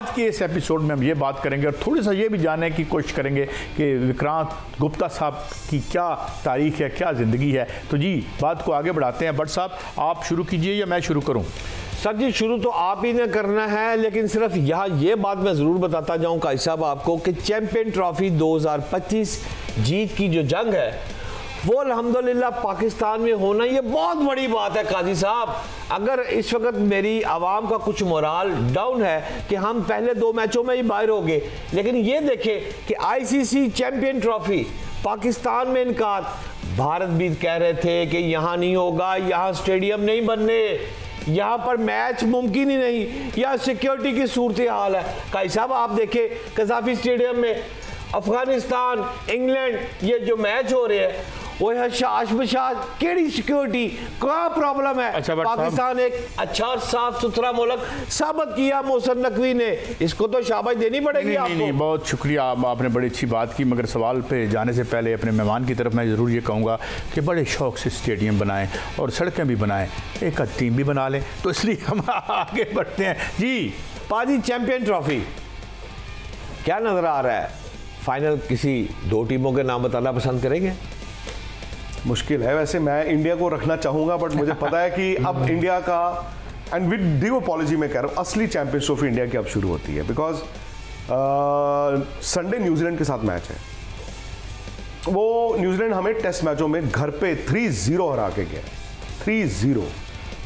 आज के इस एपिसोड में हम ये बात करेंगे और थोड़ी सा ये भी जानने की कोशिश करेंगे कि विक्रांत गुप्ता साहब की क्या तारीख है, क्या ज़िंदगी है। तो जी बात को आगे बढ़ाते हैं। भट्ट साहब आप शुरू कीजिए या मैं शुरू करूं? सर जी शुरू तो आप ही ने करना है, लेकिन सिर्फ यहाँ ये बात मैं ज़रूर बताता जाऊँ काजी साहब आपको कि चैंपियन ट्रॉफी 2025 जीत की जो जंग है वो अल्हम्दुलिल्लाह पाकिस्तान में होना ये बहुत बड़ी बात है काजी साहब। अगर इस वक्त मेरी आवाम का कुछ मोराल डाउन है कि हम पहले 2 मैचों में ही बाहर हो गए, लेकिन ये देखें कि आईसीसी चैंपियन ट्रॉफी पाकिस्तान में इनकार, भारत भी कह रहे थे कि यहाँ नहीं होगा, यहाँ स्टेडियम नहीं बनने, यहाँ पर मैच मुमकिन ही नहीं, यहाँ सिक्योरिटी की सूरत हाल है। काजी साहब आप देखें कज़ाफी स्टेडियम में अफगानिस्तान इंग्लैंड ये जो मैच हो रहे हैं वो है शाश बशाश, केड़ी सिक्योरिटी क्या प्रॉब्लम है। अच्छा, पाकिस्तान एक अच्छा और साफ सुथरा मुल्क साबित किया मोहसिन नकवी ने, इसको तो शाबाश देनी पड़ेगी आपको। नहीं, बहुत शुक्रिया, आपने बड़ी अच्छी बात की। मगर सवाल पे जाने से पहले अपने मेहमान की तरफ मैं ज़रूर ये कहूँगा कि बड़े शौक से स्टेडियम बनाएं और सड़कें भी बनाएं, एक आध टीम भी बना लें। तो इसलिए हम आगे बढ़ते हैं जी। पाजी चैंपियन ट्रॉफी क्या नजर आ रहा है? फाइनल किसी 2 टीमों के नाम बताना पसंद करेंगे? मुश्किल है, वैसे मैं इंडिया को रखना चाहूंगा, बट मुझे पता है कि अब इंडिया का, एंड विद ड्यू अपॉलॉजी मैं कह रहा हूँ, असली चैंपियंस ट्रॉफी इंडिया की अब शुरू होती है। बिकॉज संडे न्यूजीलैंड के साथ मैच है, वो न्यूजीलैंड हमें टेस्ट मैचों में घर पे 3-0 हरा के गया, 3-0।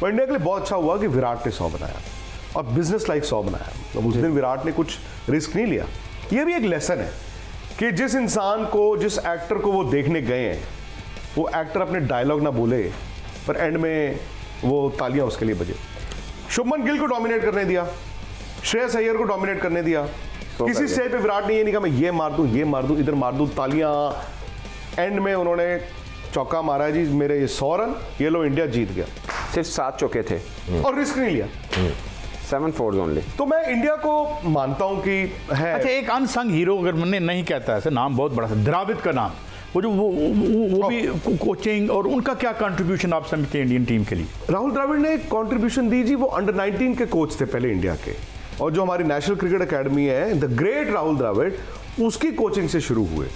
तो इंडिया के लिए बहुत अच्छा हुआ कि विराट ने 100 बनाया और बिजनेस लाइक 100 बनाया। तो उस दिन विराट ने कुछ रिस्क नहीं लिया। ये भी एक लेसन है कि जिस इंसान को, जिस एक्टर को वो देखने गए हैं, वो एक्टर अपने डायलॉग ना बोले पर एंड में वो तालियां उसके लिए बजे। शुभमन गिल को डोमिनेट करने दिया, श्रेयस अय्यर को डोमिनेट करने दिया। किसी स्टेज पे विराट ने ये नहीं कहा मैं ये मार दूं, इधर मार दूं, तालियां। एंड में उन्होंने चौका मारा है जी, मेरे ये 100 रन, ये लो इंडिया जीत गया। सिर्फ 7 चौके थे और रिस्क नहीं लिया, 7 फोर्स ओनली। तो मैं इंडिया को मानता हूं कि है। अच्छा, एक अनसंग हीरो अगर मैंने नहीं कहता है, नाम बहुत बड़ा था, द्रविड़ का नाम, वो जो वो भी कोचिंग और उनका क्या कंट्रीब्यूशन आप समझते हैं इंडियन टीम के लिए? राहुल द्रविड़ ने कंट्रीब्यूशन दी जी, वो अंडर 19 के कोच थे पहले इंडिया के, और जो हमारी नेशनल क्रिकेट एकेडमी है, द ग्रेट राहुल द्रविड़, उसकी कोचिंग से शुरू हुए।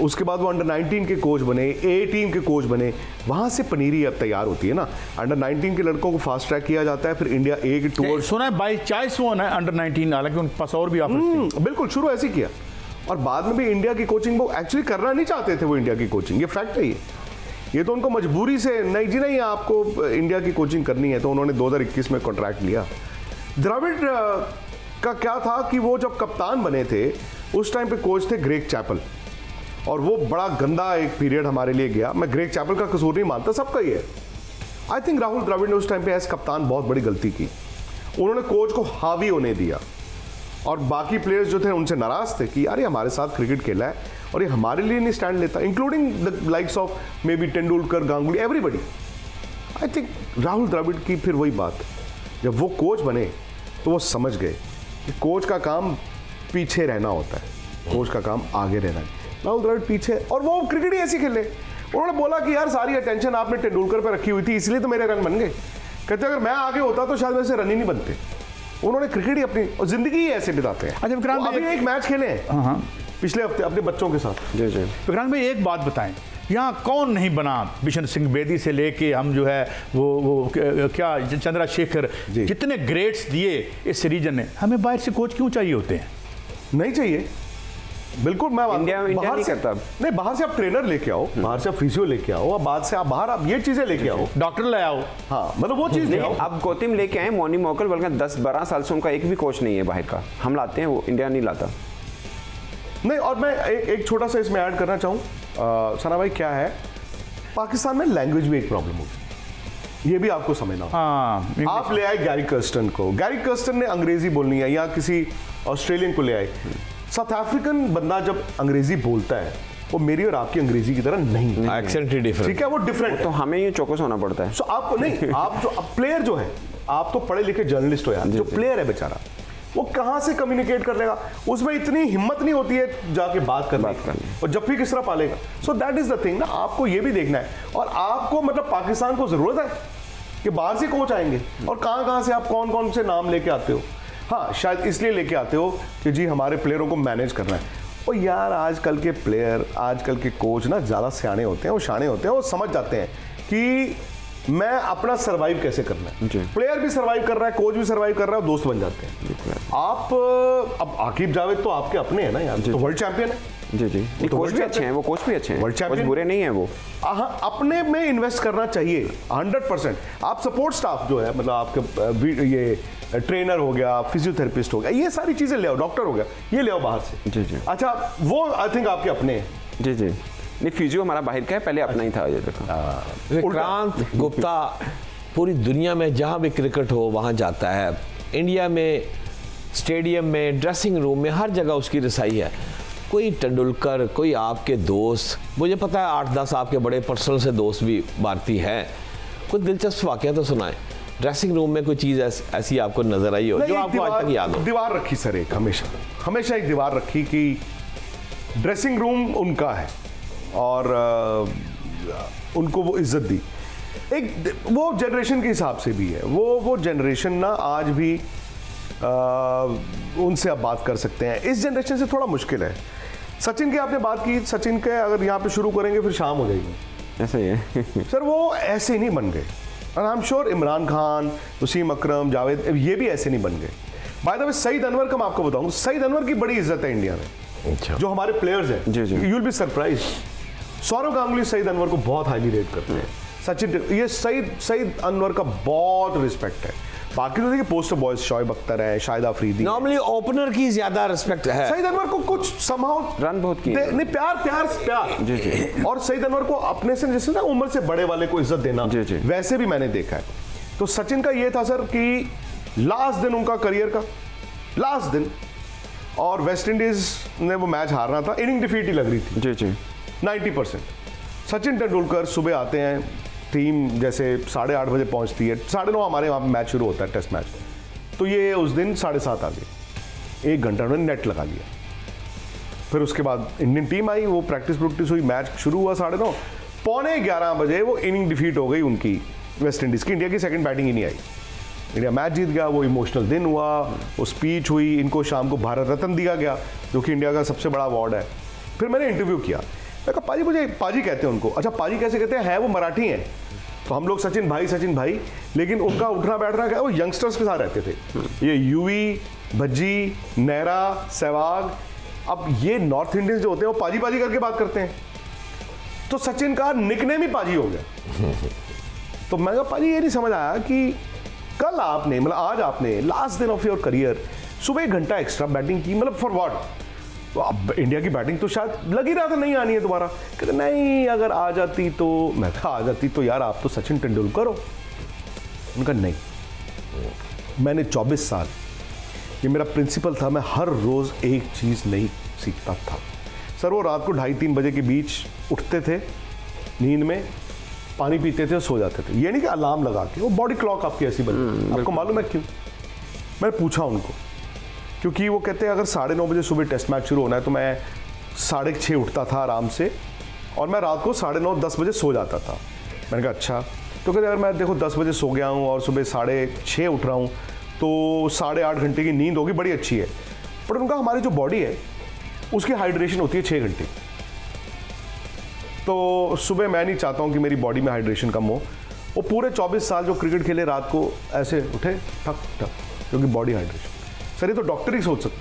उसके बाद वो अंडर 19 के कोच बने, ए टीम के कोच बने, वहां से पनीरी अब तैयार होती है ना। अंडर 19 के लड़कों को फास्ट ट्रैक किया जाता है, फिर इंडिया ए की टूर। सुना है बाई चाइस वो ना अंडर 19, हालांकि उनके पास और भी ऑफर्स थे। बिल्कुल, शुरू ऐसे किया और बाद में भी इंडिया की कोचिंग वो एक्चुअली करना नहीं चाहते थे, वो इंडिया की कोचिंग, ये फैक्ट है। ये तो उनको मजबूरी से, नहीं जी नहीं आपको इंडिया की कोचिंग करनी है, तो उन्होंने 2021 में कॉन्ट्रैक्ट लिया। द्रविड़ का क्या था कि वो जब कप्तान बने थे उस टाइम पे कोच थे ग्रेग चैपल, और वो बड़ा गंदा एक पीरियड हमारे लिए गया। मैं ग्रेग चैपल का कसूर नहीं मानता, सबका ही है। आई थिंक राहुल द्रविड़ ने उस टाइम पे एज कप्तान बहुत बड़ी गलती की। उन्होंने कोच को हावी होने दिया और बाकी प्लेयर्स जो थे उनसे नाराज थे कि यार ये हमारे साथ क्रिकेट खेला है और ये हमारे लिए नहीं स्टैंड लेता, including the likes of maybe Tendulkar, Ganguly, everybody. I think Rahul Dravid की फिर वही बात, जब वो कोच बने तो वो समझ गए कि कोच का काम पीछे रहना होता है, कोच का काम आगे रहना है। राहुल द्रविड़ पीछे, और वो क्रिकेट ही ऐसी खेले। उन्होंने बोला कि यार सारी अटेंशन आपने तेंदुलकर पर रखी हुई थी, इसलिए तो मेरे रन बन गए। कहते अगर मैं आगे होता तो शायद वैसे रन ही नहीं बनते। उन्होंने क्रिकेट ही अपनी और जिंदगी ही ऐसे बिताते हैं। अच्छा विक्रांत भाई, अभी एक मैच खेले हैं पिछले हफ्ते अपने बच्चों के साथ। जी जी विक्रांत भाई एक बात बताएं, यहाँ कौन नहीं बना? बिशन सिंह बेदी से लेके हम जो है वो क्या चंद्रशेखर, जितने ग्रेड्स दिए इस रीजन ने, हमें बाहर से कोच क्यों चाहिए होते हैं? नहीं चाहिए, बिल्कुल। मैं इंडिया नहीं करता। नहीं, बाहर से आप ट्रेनर लेके आओ, बाहर से आप फिजियो लेके आओ, बाद से आप बाहर आप ये चीजें लेके आओ, डॉक्टर ले आओ। हाँ, मतलब वो चीज ले आओ। अब गौतम लेके आए मोनी मोकल, बल्कि 10-12 साल से उनका एक भी कोच नहीं है बाहर का, हम लाते हैं, वो इंडिया नहीं लाता। नहीं, और मैं एक छोटा सा इसमें ऐड करना चाहूँ सना भाई, क्या है पाकिस्तान में लैंग्वेज भी एक प्रॉब्लम होगी, ये भी आपको समझना होगा। आप ले आए गैरी कर्स्टन को, गैरी कर्स्टन ने अंग्रेजी बोलनी है, या किसी ऑस्ट्रेलियन को ले आए। साउथ अफ्रीकन बंदा जब अंग्रेजी बोलता है वो मेरी और आपकी अंग्रेजी की तरह नहीं, एक्सेंट ही डिफरेंट, ठीक है, वो डिफरेंट। तो हमें ये चौकस होना पड़ता है। सो आप नहीं, आप जो प्लेयर जो है, आप तो पढ़े लिखे जर्नलिस्ट हो यार, जो प्लेयर है बेचारा, वो कहां से कम्युनिकेट कर लेगा? उसमें इतनी हिम्मत नहीं होती है जाके बात करने और जब भी किस तरह पालेगा। So that is the thing ना, आपको ये भी देखना है। और आपको मतलब पाकिस्तान को जरूरत है कि बाहर से कोच आएंगे, और कहां से आप कौन कौन से नाम लेके आते हो? हाँ, शायद इसलिए लेके आते हो कि जी हमारे प्लेयरों को मैनेज करना है। और यार आजकल के प्लेयर, आजकल के कोच ना ज़्यादा सियाने होते हैं, वो शाने होते हैं, वो समझ जाते हैं कि मैं अपना सर्वाइव कैसे करना है। प्लेयर भी सर्वाइव कर रहा है, कोच भी सर्वाइव कर रहा है, दोस्त बन जाते हैं। आप अब आकिब जावेद तो आपके अपने हैं ना यार, तो वर्ल्ड चैंपियन है। जी जी, कोच भी अच्छे हैं, वो कोच भी अच्छे हैं, वर्ल्ड चैंपियन बुरे नहीं है वो। हाँ, अपने में इन्वेस्ट करना चाहिए 100%। आप सपोर्ट स्टाफ जो है, मतलब आपके ये ट्रेनर हो गया, फिजियोथेरेपिस्ट हो गया, ये सारी चीजें ले आओ, डॉक्टर हो गया, ये ले आओ बाहर से। जी जी। अच्छा, वो आई थिंक आपके अपने हैं। जी जी, नहीं फिजियो हमारा बाहर का है, पहले अपना ही था ये देखो। विक्रांत गुप्ता पूरी दुनिया में जहाँ भी क्रिकेट हो वहाँ जाता है। इंडिया में स्टेडियम में, ड्रेसिंग रूम में, हर जगह उसकी रसाई है। कोई तेंदुलकर, कोई आपके दोस्त, मुझे पता है 8-10 आपके बड़े पर्सनल से दोस्त भी भारतीय हैं, कुछ दिलचस्प वाक़या तो सुनाएं। ड्रेसिंग रूम में कोई चीज़ ऐसी आपको नजर आई हो जो आपको आज तक याद हो? दीवार रखी सर, एक हमेशा एक दीवार रखी कि ड्रेसिंग रूम उनका है और उनको वो इज्जत दी। एक वो जनरेशन के हिसाब से भी है, वो जनरेशन ना आज भी उनसे आप बात कर सकते हैं। इस जनरेशन से थोड़ा मुश्किल है। सचिन की आपने बात की, सचिन के अगर यहाँ पे शुरू करेंगे फिर शाम हो जाएगी। ऐसा ही है सर, वो ऐसे नहीं बन गए। और I am sure Imran Khan, Wasim Akram, Javed, ये भी ऐसे नहीं बन गए। By the way, Saeed Anwar का मैं आपको बताऊं, सईद अनवर की बड़ी इज्जत है इंडिया में। अच्छा। जो हमारे प्लेयर्स हैं, जी जी, you will be surprise. Sourav Ganguly Saeed Anwar को बहुत हाईली रेट करते हैं। सचिन, ये सईद अनवर का बहुत रिस्पेक्ट है। बाकी तो देखिए पोस्टर बॉयज शोएब अख्तर है, शाहिद अफरीदी, नॉर्मली ओपनर की ज्यादा रिस्पेक्ट है। सईद अनवर को कुछ समहाउ रन बहुत किए, नहीं, प्यार जी जी। और सईद अनवर को अपने से, जैसे ना उम्र से बड़े वाले को इज्जत देना, जी जी, वैसे भी मैंने देखा है। तो सचिन का ये था सर कि लास्ट दिन उनका करियर का, लास्ट दिन, और वेस्ट इंडीज ने वो मैच हारना था, इनिंग डिफीट ही लग रही थी जी जी 90%। सचिन तेंदुलकर सुबह आते हैं, टीम जैसे 8:30 बजे पहुंचती है, 9:30 हमारे वहाँ पे मैच शुरू होता है, टेस्ट मैच। तो ये उस दिन 7:30 आ गए, 1 घंटा उन्होंने नेट लगा लिया। फिर उसके बाद इंडियन टीम आई, वो प्रैक्टिस हुई, मैच शुरू हुआ 9:30, 11:15 बजे वो इनिंग डिफीट हो गई उनकी, वेस्ट इंडीज़ की। इंडिया की सेकंड बैटिंग ही नहीं आई, इंडिया मैच जीत गया। वो इमोशनल दिन हुआ, वो स्पीच हुई, इनको शाम को भारत रत्न दिया गया जो कि इंडिया का सबसे बड़ा अवार्ड है। फिर मैंने इंटरव्यू किया, मैं कहा पाजी, मुझे पाजी कहते हैं उनको। अच्छा, पाजी कैसे कहते हैं? वो मराठी हैं, तो हम लोग सचिन भाई, लेकिन उनका उठना बैठना क्या, वो यंगस्टर्स के साथ रहते थे। ये यूवी, भज्जी, नेहरा, सहवाग, अब ये नॉर्थ इंडियंस जो होते हैं वो पाजी करके बात करते हैं, तो सचिन का निकनेम ही पाजी हो गया। तो मैं कहा पाजी, ये नहीं समझ आया कि कल आपने, मतलब आज आपने लास्ट दिन ऑफ योर करियर सुबह 1 घंटा एक्स्ट्रा बैटिंग की, मतलब फॉर व्हाट? तो अब इंडिया की बैटिंग तो शायद लग ही रहा था नहीं आनी है दोबारा। कहते नहीं, अगर आ जाती तो। मैं कहा आ जाती तो यार आप तो सचिन तेंदुलकर हो। उनका नहीं, मैंने 24 साल, ये मेरा प्रिंसिपल था, मैं हर रोज़ एक चीज़ नई सीखता था। सर, वो रात को 2:30-3 बजे के बीच उठते थे नींद में, पानी पीते थे और सो जाते थे। ये नहीं कि अलार्म लगा के, वो बॉडी क्लॉक आपकी ऐसी बनी। आपको मालूम है क्यों? मैंने पूछा उनको, क्योंकि वो कहते हैं अगर 9:30 बजे सुबह टेस्ट मैच शुरू होना है तो मैं 6:30 उठता था आराम से, और मैं रात को 9:30-10 बजे सो जाता था। मैंने कहा अच्छा। तो कहते अगर मैं देखो 10 बजे सो गया हूँ और सुबह 6:30 उठ रहा हूँ तो 8.5 घंटे की नींद होगी, बड़ी अच्छी है। पर उनका हमारी जो बॉडी है उसकी हाइड्रेशन होती है 6 घंटे। तो सुबह मैं नहीं चाहता हूँ कि मेरी बॉडी में हाइड्रेशन कम हो। वो पूरे 24 साल जो क्रिकेट खेले, रात को ऐसे उठे ठक ठक, क्योंकि बॉडी हाइड्रेशन। सर, ये तो डॉक्टर ही सोच सकते।